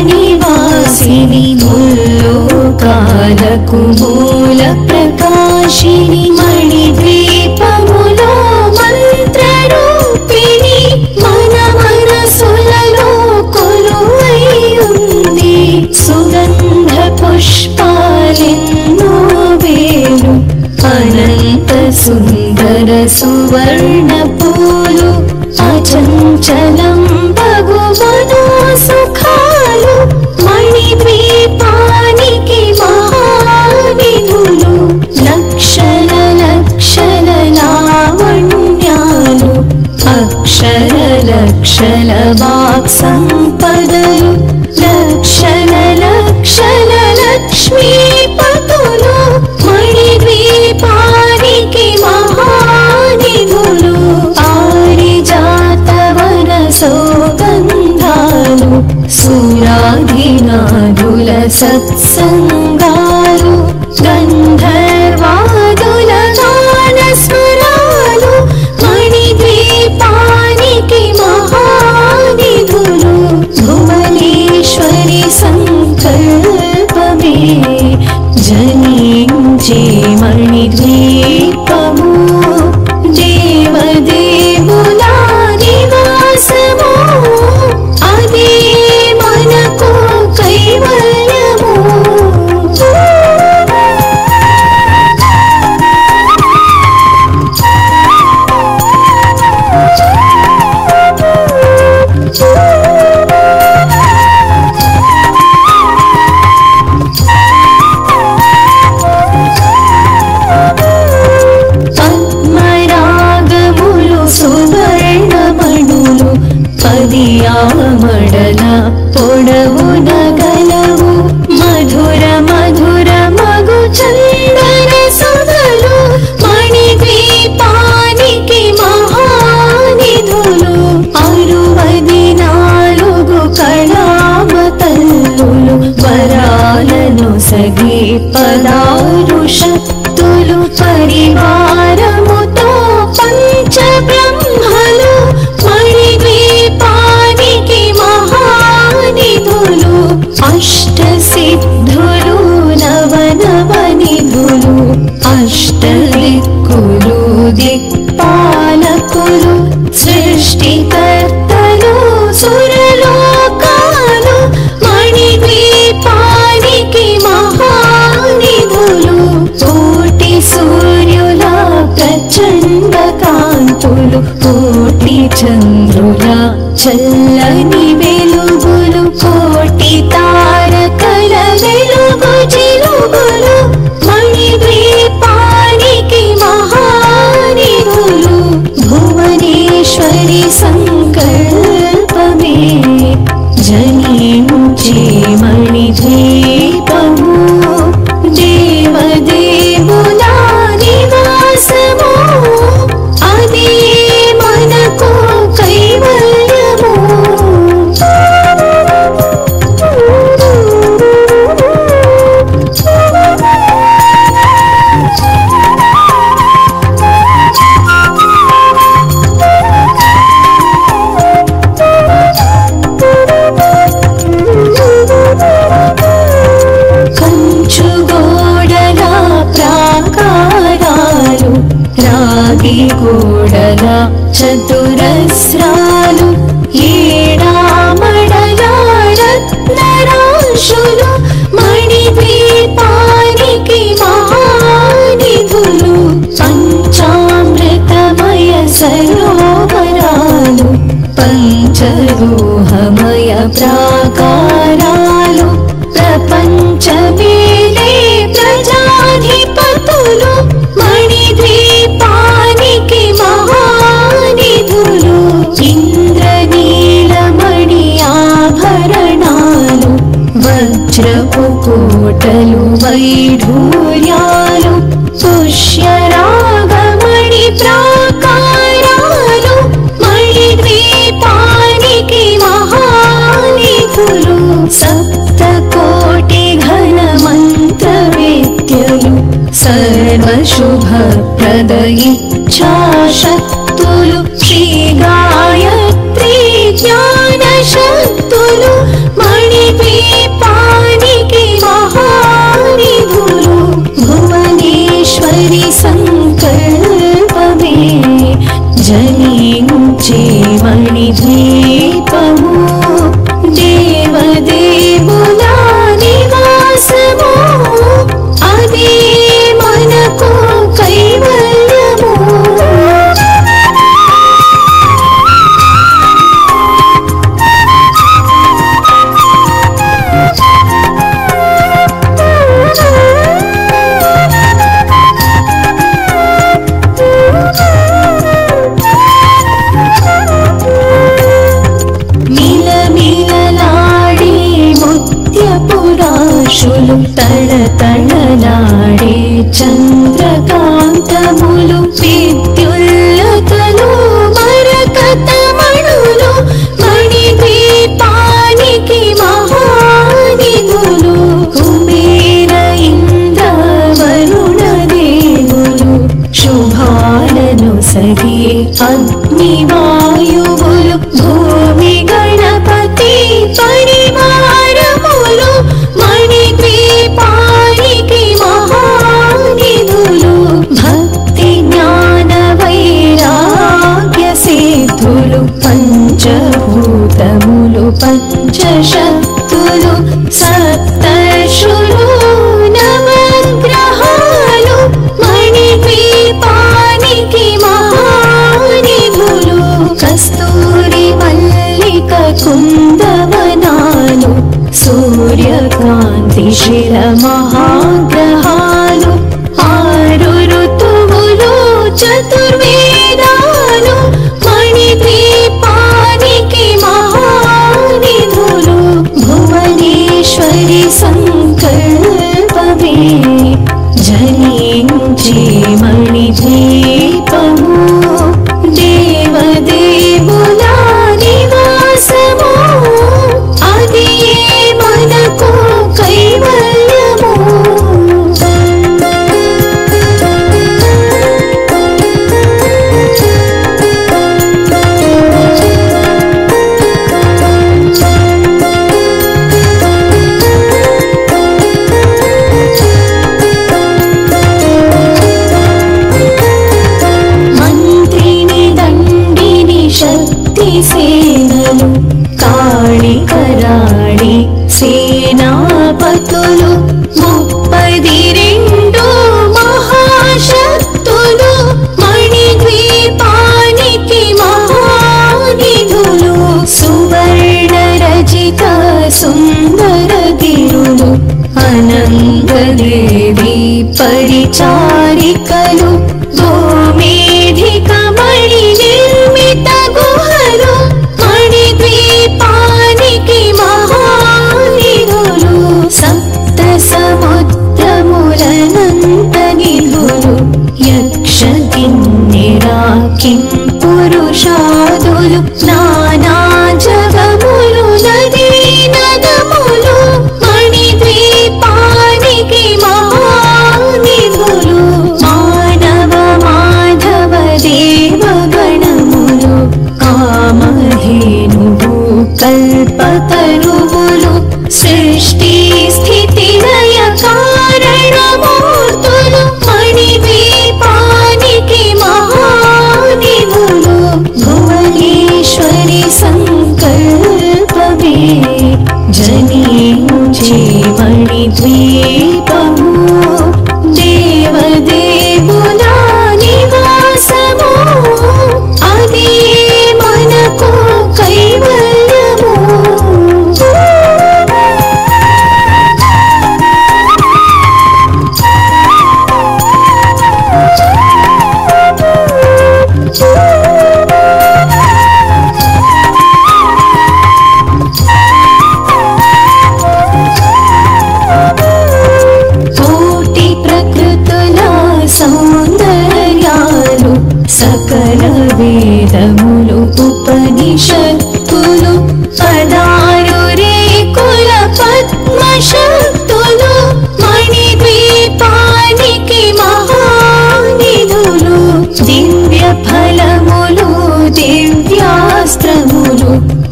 निवासिनि मुल्लोकाలకు मूल प्रकाशिनि मणिद्वीपमुलो मंत्ररूपिणि मन मनसुలలో కొలువై ఉంది సుగంధ పుష్పాలెన్నో వేలు అనంత సుందర సువర్ణ పూలు అచంచలం భగవనో సుఖాలు మణిద్వీపానికి మహానిధులు లక్షల లక్షల లావణ్యాలు అక్షర లక్షల వాక్ సంపదలు లక్షల లక్షల లక్ష్మీపతులు మణిద్వీపానికి మహానిధులు పారిజాతవన సౌగంధాలు సురాధినాదుల సత్సంగాలు గంధర్వాదుల గానస్వరాలు మణిద్వీపానికి మహానిధులు భువనేశ్వరి సంకల్పమే జనించే మణిద్వీపము దేవదేవుల నివాసము అదే మనకు కైవల్యము మడల పొడవున గలవు మధుర మధుర మగు చందన సుధలు మణిద్వీపానికి మహానిధులు 64 కళావతల్లులు వరాలను సగి 16 శక్తులు పరివారముతో పంచబ్రహ్మలు మణిద్వీపానికి మహానిధులు అష్టసిద్ధులు నవనవనిధులు అష్టదిక్కులు దిక్పాలకులు సృష్టికర్తలు సురలోకాలు మణిద్వీపానికి మహానిధులు కోటి సూర్యుల ప్రచండ కాంతులు కోటి చంద్రుల చల్లని వెలుగులు కోటి తారకల వెలుగు జిలుగులు మణిద్వీపానికి మహానిధులు భువనేశ్వరి సంకల్పమే జనించే మణిద్వీపము దేవదేవుల నివాసము అదే మనకు కైవల్యము కంచుగోడల ప్రాకారాలు రాగి గోడల చతురస్రాలు ఏడామడల రత్నరాశులు మణిద్వీపానికి మహానిధులు పంచామృతమయ సరోవరాలు పంచలోహమయ ప్రాకారాలు ప్రపంచమేలే ప్రజాధిపతులు మణిద్వీపానికి మహానిధులు ఇంద్రనీలమణి ఆభరణాలు వజ్రపు కోటలు వైఢూర్యాలు పుష్యరాగమణి ప్రాకారాలు మణిద్వీపానికి మహానిధులు సప్తకోటి ఘన మంత్ర విద్యలు సర్వశుభప్రద ఇచ్ఛాశక్తులు శ్రీ గాయత్రీ జ్ఞానశక్తులు మణిద్వీపానికి జనించే మణిద్వీపము దేవదేవుల నివాసము అదే మనకు కైవల్యము పురాశులు తళతళలాడే చంద్రకాంతములు విద్యుల్లతలు మరకతమణులు మణిద్వీపానికి మహానిధులు కుబేర ఇంద్ర వరుణ దేవులు శుభాలను సగే అగ్నివాయువులు భూమి గణపతి పరివారములు మణిద్వీపానికి మహానిధులు భక్తి జ్ఞాన వైరాగ్య సిద్ధులు పంచభూతములు పంచశక్తులు సప్తర్షులు నవగ్రహాలు మణిద్వీపానికి మహానిధులు కస్తూరి మల్లిక కుందవనాలు సూర్యకాంతి శిల మహాగ్రహాలు ఆరు ఋతువులు చతుర్వేదాలు మణిద్వీపానికి మహానిధులు భువనేశ్వరి సంకల్పమే జనించే మణిద్వీపము దేవదేవుల నివాసము అదే మనకు కైవల్యము మంత్రిని దండిని శక్తి సేనలు కాళి కరాళి సేనాపతులు 32 మహాశక్తులు మణిద్వీపానికి మహానిధులు సువర్ణ రచిత సుందర గిరులు అనంగదేవి పరిచారికలు గోమేధిక మణి నిర్మిత గుహలు మణిద్వీపానికి మహానిధులు సప్త సముద్రములనంత నిధులు యక్ష కిన్నెరా కిం పురుషాదులు నానా జగములు నదీ నదములు మణిద్వీపానికి మహానిధులు మానవ మాధవ దేవ గణములు కామధేనువు కల్పతరువులు సృష్టి స్థితి లయ కారణమూర్తులు మణిద్వీపానికి మహానిధులు భువనేశ్వరి సంకల్పమే జనించే మణిద్వీపము దేవదేవుల నివాసము అదే మనకు కైవల్యము కోటి ప్రకృతుల సౌందర్యాలు సకల వేదములు ఉపనిషత్తులు 16 రేకుల పద్మశక్తులు మణిద్వీపానికి మహానిధులు దివ్య ఫలములు దివ్యాస్త్రములు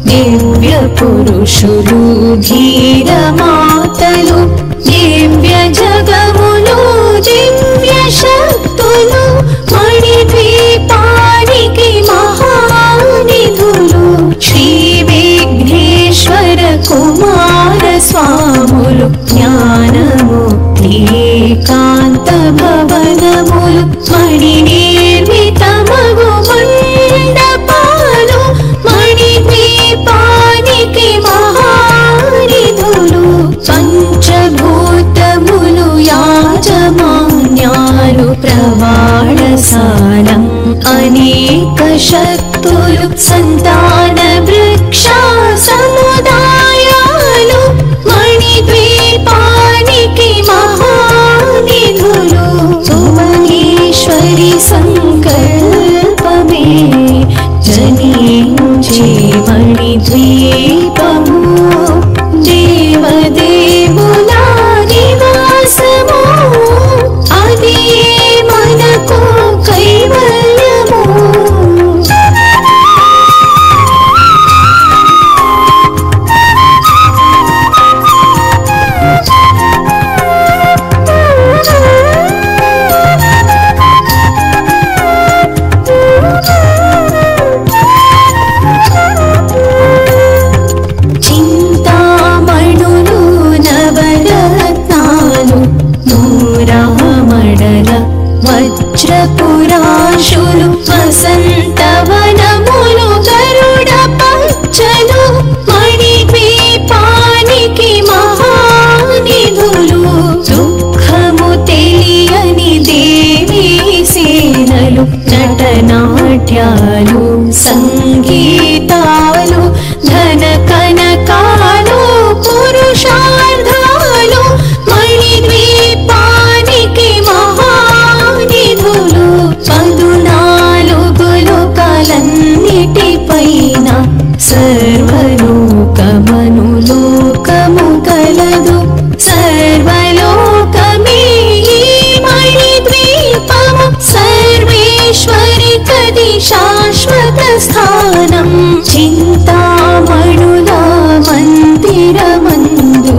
దివ్య పురుషులు ధీర మాతలు దివ్య జగములు దివ్య శక్తులు మణిద్వీపానికి అనేక శక్తులు సంతాన వృక్ష సముదాయాలు మణిద్వీపానికి మహానిధులు భువనేశ్వరి సంకల్పమే జనించే మణిద్వీపము దేవదేవుల నివాసము అది మనకు కైవల్యము. చింతామణులు నవరత్నాలు నూరామడల వజ్రపురాశులు వసంతవనములు గరుడ పచ్చలు మణిద్వీపానికి మహానిధులు దుఃఖము తెలియని దేవీ సేనలు నటనాట్యాలు సంగీతాలు ధన కనకాలు పురుషార్థాలు మణిద్వీపానికి మహానిధులు 14 లోకాలన్నిటిపైన సర్వలోకమను లోకము కలదు సర్వలోకమే ఈ మణిద్వీపము సర్వేశ్వరి కది శాశ్వత స్థానం చింతామణుల మందిరమందు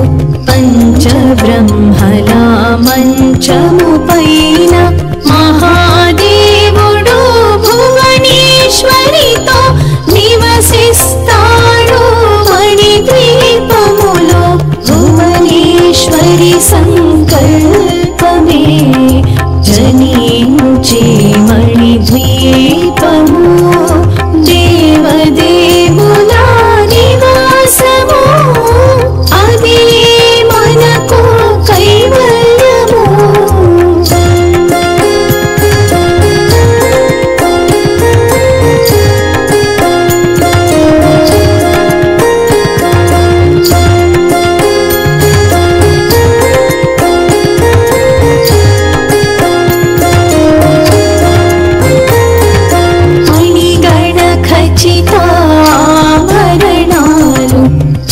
పంచబ్రహ్మల మంచము పైన మహాదేవుడు భువనేశ్వరితో నివసిస్తాడు మణిద్వీపములో భువనేశ్వరి సంకల్పమే జనించే మణిద్వీపము దేవదేవుల నివాసము అది మనకు కైవల్యము. మణిగణ ఖచ్చితాభరణాలు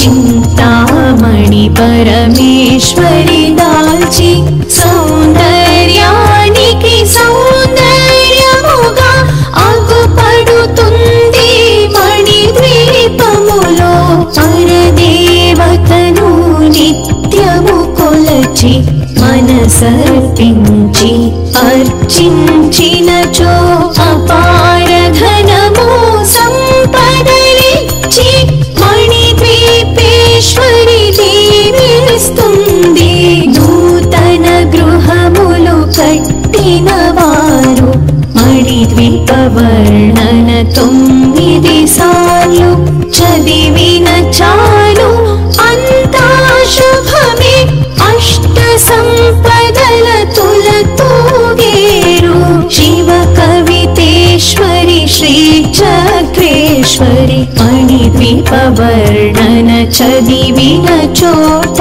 చింతామణి పరమేశ్వరి దాల్చి సౌందర్యానికి సౌందర్యముగా అగుపడుతుంది మణిద్వీపములో పరదేవతను నిత్యము కొలచి మనసర్పించి అర్చించినచో అపార ధనము సంపదలిచ్చి మణిద్వీపేశ్వరి దీవిస్తుంది నూతన గృహములు కట్టిన వారు మణిద్వీప వర్ణన 9 సార్లు చదివిన చాలు అంతా శుభమే అష్ట సంపదల తులతూగేరు శివ కవితేశ్వరి శ్రీ చక్రేశ్వరి మణిద్వీప వర్ణన చదివిన చోట